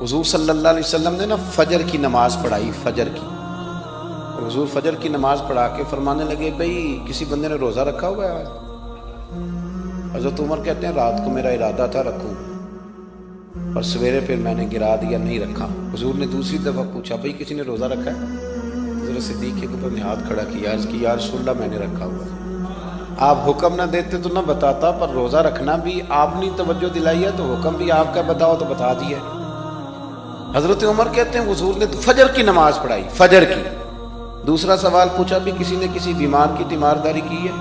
حضور صلی اللہ علیہ وسلم نے نا فجر کی نماز پڑھائی، فجر کی. حضور فجر کی نماز پڑھا کے فرمانے لگے بھئی کسی بندے نے روزہ رکھا ہوا ہے آج؟ حضرت عمر کہتے ہیں رات کو میرا ارادہ تھا رکھوں، اور سویرے پھر میں نے گرا دیا، نہیں رکھا. حضور نے دوسری دفعہ پوچھا بھئی کسی نے روزہ رکھا ہے؟ حضرت صدیق کے اوپر نے ہاتھ کھڑا کیا، عرض کی یا رسول اللہ میں نے رکھا ہوا ہے. آپ حکم نہ دیتے تو نہ بتاتا، پر روزہ رکھنا بھی آپ نے توجہ دلائی ہے تو حکم بھی آپ کا بتاؤ تو بتا دیا. حضرت عمر کہتے ہیں حضور نے تو فجر کی نماز پڑھائی، فجر کی. دوسرا سوال پوچھا بھی کسی نے کسی بیمار کی تیمارداری کی ہے؟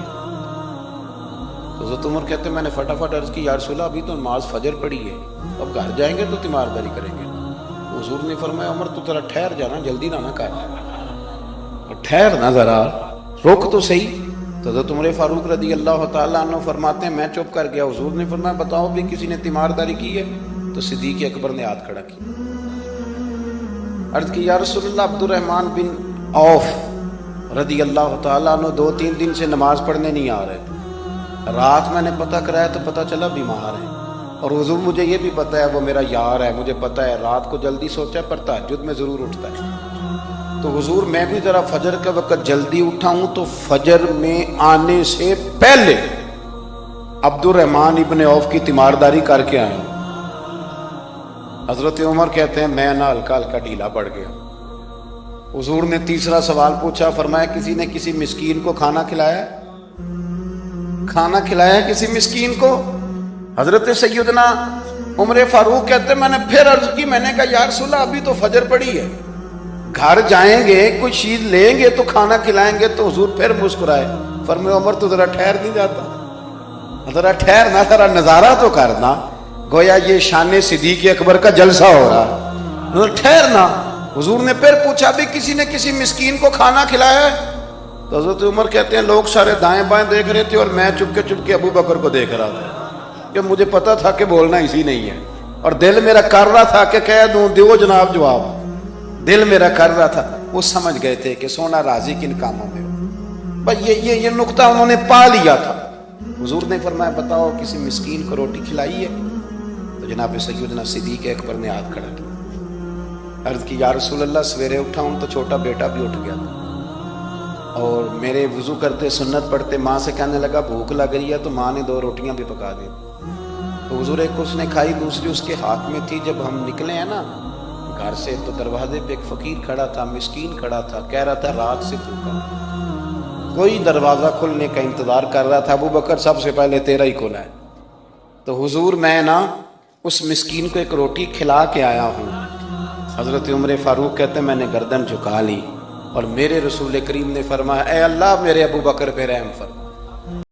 حضرت عمر کہتے ہیں میں نے فٹافٹ عرض کی یا رسول اللہ ابھی تو نماز فجر پڑھی ہے، اب گھر جائیں گے تو تیمارداری کریں گے. حضور نے فرمایا عمر تو ذرا ٹھہر جانا، جلدی نہ کر، ٹھہر نہ ذرا، روک تو صحیح. تو حضرت عمر فاروق رضی اللہ تعالیٰ عنہ فرماتے ہیں میں چپ کر گیا. حضور نے فرمایا بتاؤ بھی کسی نے تیمارداری کی ہے؟ تو صدیق اکبر نے ہاتھ کھڑا کیا. عرض کی یا رسول اللہ عبد الرحمن بن عوف رضی اللہ تعالیٰ عنہ 2-3 دن سے نماز پڑھنے نہیں آ رہے تھے. رات میں نے پتہ کرایا تو پتہ چلا بیمار ہیں، اور حضور مجھے یہ بھی پتہ ہے وہ میرا یار ہے، مجھے پتہ ہے رات کو جلدی سوچا ہے پر تہجد میں ضرور اٹھتا ہے. تو حضور میں بھی ذرا فجر کے وقت جلدی اٹھا ہوں تو فجر میں آنے سے پہلے عبد الرحمن ابن عوف کی تیمارداری کر کے آیا ہوں. حضرت عمر کہتے ہیں میں نہ ہلکا ہلکا ڈھیلا پڑ گیا. حضور نے تیسرا سوال پوچھا، فرمایا کسی نے کسی مسکین کو کھانا کھلایا؟ کھانا کھلایا کسی مسکین کو؟ حضرت سیدنا عمر فاروق کہتے ہیں میں نے پھر عرض کی، میں نے کہا یا رسول اللہ ابھی تو فجر پڑی ہے، گھر جائیں گے کوئی چیز لیں گے تو کھانا کھلائیں گے. تو حضور پھر مسکرائے، فرمایا عمر تو ذرا ٹھہر نہیں جاتا، ذرا ٹھہرنا، ذرا نظارہ تو کرنا، گویا یہ شان صدیق اکبر کا جلسہ ہو رہا ہے، ذرا ٹھہرنا. حضور نے پھر پوچھا بھی کسی نے کسی مسکین کو کھانا کھلایا ہے؟ تو حضرت عمر کہتے ہیں لوگ سارے دائیں بائیں دیکھ رہے تھے اور میں چپ کے ابو بکر کو دیکھ رہا تھا، کہ مجھے پتا تھا کہ بولنا اسی نہیں ہے، اور دل میرا کر رہا تھا کہ کہہ دوں دیو جناب جواب، دل میرا کر رہا تھا. وہ سمجھ گئے تھے کہ سونا راضی کن کاموں میں ہو، بس یہ نقطہ انہوں نے پا لیا تھا. حضور نے فرمایا بتاؤ کسی مسکین کو روٹی کھلائی ہے؟ تو جناب سیدنا صدیق اکبر نے ہاتھ کھڑا کیا. عرض کی یا رسول اللہ سویرے اٹھا ہوں تو چھوٹا بیٹا بھی اٹھ گیا تھا، اور میرے وضو کرتے سنت پڑھتے ماں سے کہنے لگا بھوک لگ رہی ہے، تو ماں نے 2 روٹیاں بھی پکا دی. تو حضور ایک اس نے کھائی، دوسری اس کے ہاتھ میں تھی. جب ہم نکلے ہیں نا گھر سے تو دروازے پہ ایک فقیر کھڑا تھا، مسکین کھڑا تھا، کہہ رہا تھا رات سے بھوکا، کوئی دروازہ کھلنے کا انتظار کر رہا تھا. ابو بکر سب سے پہلے تیرا ہی کھلا ہے. تو حضور میں نا اس مسکین کو ایک روٹی کھلا کے آیا ہوں. حضرت عمر فاروق کہتے ہیں میں نے گردن جھکا لی، اور میرے رسول کریم نے فرمایا اے اللہ میرے ابو بکر پہ رحم فرما.